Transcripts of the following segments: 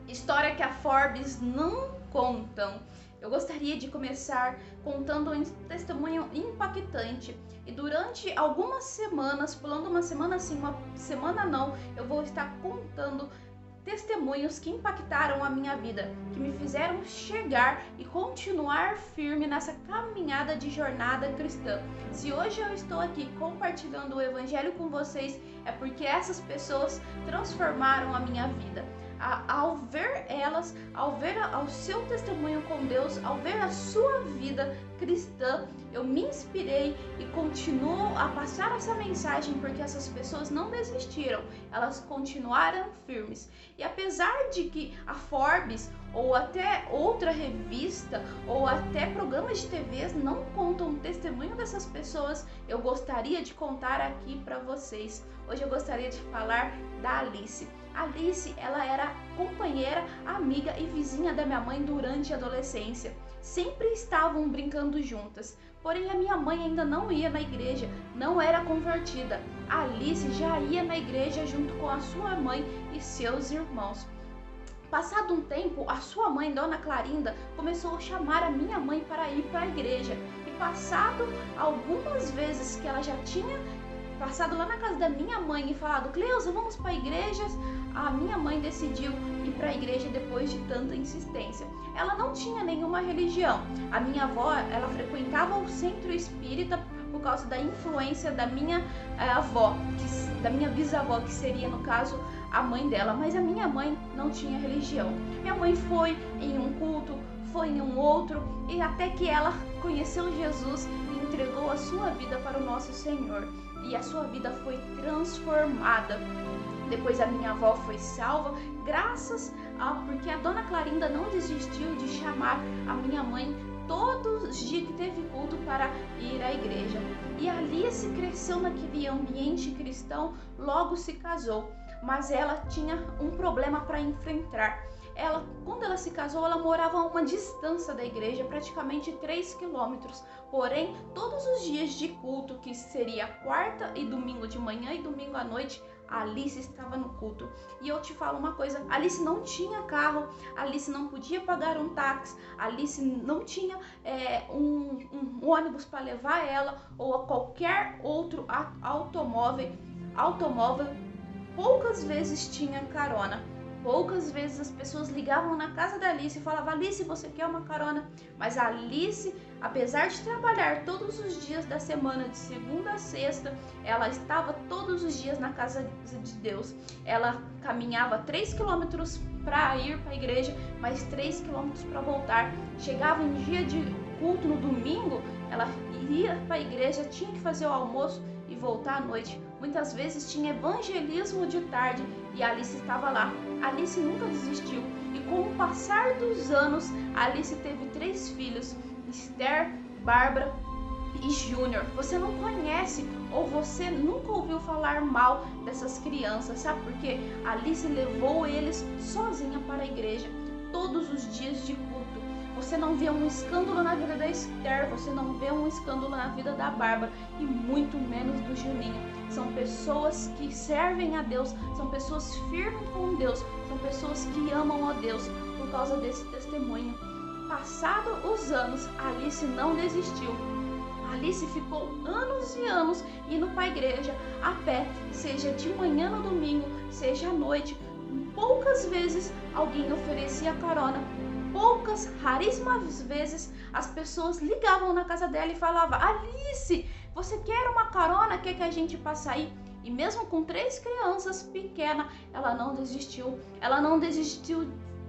História que a Forbes não contam. Eu gostaria de começar contando um testemunho impactante. E durante algumas semanas, pulando uma semana sim, uma semana não, eu vou estar contando testemunhos que impactaram a minha vida, que me fizeram chegar e continuar firme nessa caminhada de jornada cristã. Se hoje eu estou aqui compartilhando o evangelho com vocês, é porque essas pessoas transformaram a minha vida. Ao ver elas, ao ver o seu testemunho com Deus, ao ver a sua vida cristã, eu me inspirei e continuo a passar essa mensagem porque essas pessoas não desistiram, elas continuaram firmes. E apesar de que a Forbes ou até outra revista ou até programas de TV não contam o testemunho dessas pessoas, eu gostaria de contar aqui para vocês. Hoje eu gostaria de falar da Alice. Alice, ela era companheira, amiga e vizinha da minha mãe durante a adolescência. Sempre estavam brincando juntas. Porém, a minha mãe ainda não ia na igreja, não era convertida. A Alice já ia na igreja junto com a sua mãe e seus irmãos. Passado um tempo, a sua mãe, Dona Clarinda, começou a chamar a minha mãe para ir para a igreja. E passado algumas vezes que ela já tinha passado lá na casa da minha mãe e falado: Cleusa, vamos para a igreja, a minha mãe decidiu ir para a igreja depois de tanta insistência. Ela não tinha nenhuma religião. A minha avó, ela frequentava o centro espírita por causa da influência da minha avó, da minha bisavó, que seria no caso a mãe dela, mas a minha mãe não tinha religião. Minha mãe foi em um culto, foi em um outro, e até que ela conheceu Jesus e entregou a sua vida para o nosso Senhor. E a sua vida foi transformada. Depois a minha avó foi salva, porque a Dona Clarinda não desistiu de chamar a minha mãe todos os dias que teve culto para ir à igreja. E Alice cresceu naquele ambiente cristão, logo se casou, mas ela tinha um problema para enfrentar. Quando ela se casou, ela morava a uma distância da igreja, praticamente 3 quilômetros. Porém, todos os dias de culto, que seria quarta e domingo de manhã e domingo à noite, a Alice estava no culto. E eu te falo uma coisa, a Alice não tinha carro, a Alice não podia pagar um táxi, a Alice não tinha um ônibus para levar ela ou qualquer outro automóvel. Poucas vezes tinha carona. Poucas vezes as pessoas ligavam na casa da Alice e falavam: Alice, você quer uma carona? Mas a Alice, apesar de trabalhar todos os dias da semana, de segunda a sexta, ela estava todos os dias na casa de Deus. Ela caminhava 3 quilômetros para ir para a igreja, mais 3 quilômetros para voltar. Chegava em dia de culto no domingo, ela ia para a igreja, tinha que fazer o almoço e voltar à noite. Muitas vezes tinha evangelismo de tarde e a Alice estava lá. A Alice nunca desistiu e com o passar dos anos, a Alice teve 3 filhos, Esther, Bárbara e Júnior. Você não conhece ou você nunca ouviu falar mal dessas crianças, sabe por quê? A Alice levou eles sozinha para a igreja todos os dias de culto. Você não vê um escândalo na vida da Esther, você não vê um escândalo na vida da Bárbara e muito menos do Juninho. São pessoas que servem a Deus, são pessoas firmes com Deus, são pessoas que amam a Deus por causa desse testemunho. Passados os anos, a Alice não desistiu. A Alice ficou anos e anos indo para a igreja a pé, seja de manhã no domingo, seja à noite. Poucas vezes alguém oferecia carona. Poucas, raríssimas vezes, as pessoas ligavam na casa dela e falavam: Alice, você quer uma carona? Quer que a gente passe aí? E mesmo com 3 crianças pequenas, ela não desistiu. Ela não desistiu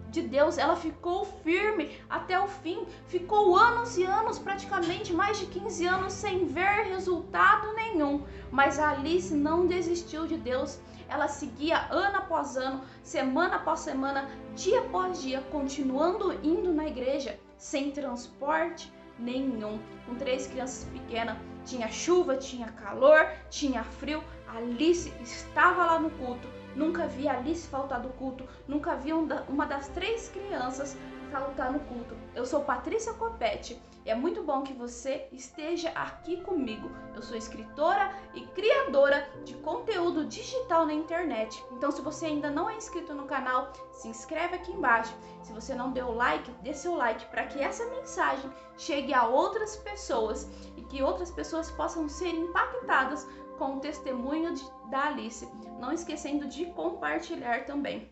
de Deus, ela ficou firme até o fim. Ficou anos e anos, praticamente mais de 15 anos, sem ver resultado nenhum. Mas a Alice não desistiu de Deus. Ela seguia ano após ano, semana após semana, dia após dia, continuando indo na igreja, sem transporte nenhum. Com 3 crianças pequenas, tinha chuva, tinha calor, tinha frio, Alice estava lá no culto, Nunca vi Alice faltar do culto. Nunca vi uma das 3 crianças faltar no culto. Eu sou Patrícia Copete e é muito bom que você esteja aqui comigo. Eu sou escritora e criadora de conteúdo digital na internet. Então, se você ainda não é inscrito no canal, se inscreve aqui embaixo. Se você não deu like, dê seu like para que essa mensagem chegue a outras pessoas e que outras pessoas possam ser impactadas com o testemunho da Alice. Não esquecendo de compartilhar também.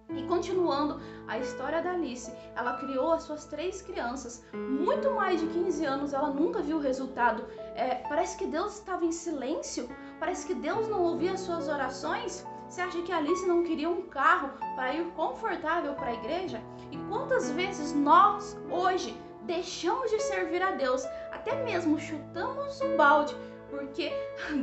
E continuando a história da Alice, ela criou as suas 3 crianças, muito mais de 15 anos, ela nunca viu o resultado. Parece que Deus estava em silêncio, parece que Deus não ouvia as suas orações. Você acha que a Alice não queria um carro para ir confortável para a igreja? E quantas vezes nós, hoje, deixamos de servir a Deus, até mesmo chutamos o balde, porque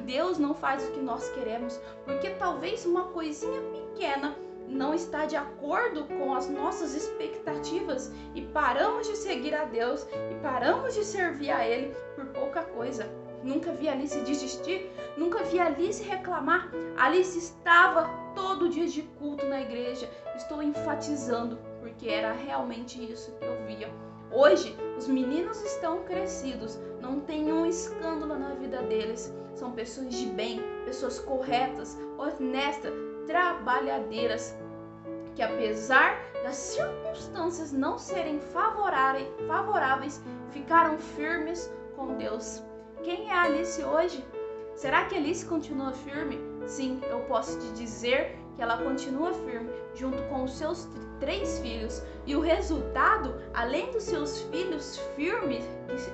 Deus não faz o que nós queremos, porque talvez uma coisinha pequena não está de acordo com as nossas expectativas e paramos de seguir a Deus e paramos de servir a Ele por pouca coisa. Nunca vi Alice desistir, nunca vi Alice reclamar. Alice estava todo dia de culto na igreja. Estou enfatizando porque era realmente isso que eu via. Hoje, os meninos estão crescidos, não tem um escândalo na vida deles. São pessoas de bem, pessoas corretas, honestas, trabalhadeiras, que apesar das circunstâncias não serem favoráveis, ficaram firmes com Deus. Quem é a Alice hoje? Será que a Alice continua firme? Sim, eu posso te dizer que ela continua firme, junto com os seus 3 filhos. E o resultado, além dos seus filhos firmes,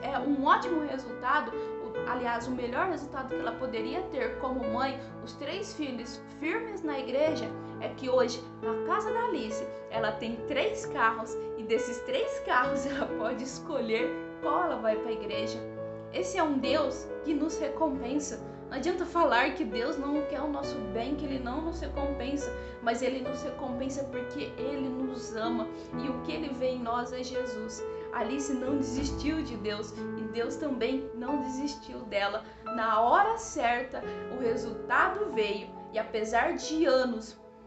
é um ótimo resultado. Aliás, o melhor resultado que ela poderia ter como mãe, os 3 filhos firmes na igreja, é que hoje, na casa da Alice, ela tem 3 carros e desses 3 carros ela pode escolher qual ela vai para a igreja. Esse é um Deus que nos recompensa. Não adianta falar que Deus não quer o nosso bem, que Ele não nos recompensa, mas Ele nos recompensa porque Ele nos ama e o que Ele vê em nós é Jesus. Alice não desistiu de Deus e Deus também não desistiu dela. Na hora certa, o resultado veio e apesar de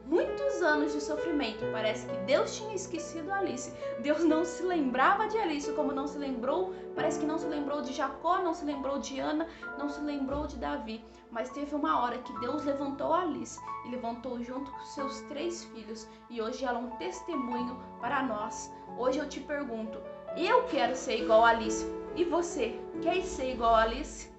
muitos anos de sofrimento, parece que Deus tinha esquecido Alice. Deus não se lembrava de Alice, como não se lembrou, parece que não se lembrou de Jacó, não se lembrou de Ana, não se lembrou de Davi. Mas teve uma hora que Deus levantou Alice e levantou junto com seus 3 filhos. E hoje ela é um testemunho para nós. Hoje eu te pergunto, eu quero ser igual a Alice. E você, quer ser igual a Alice?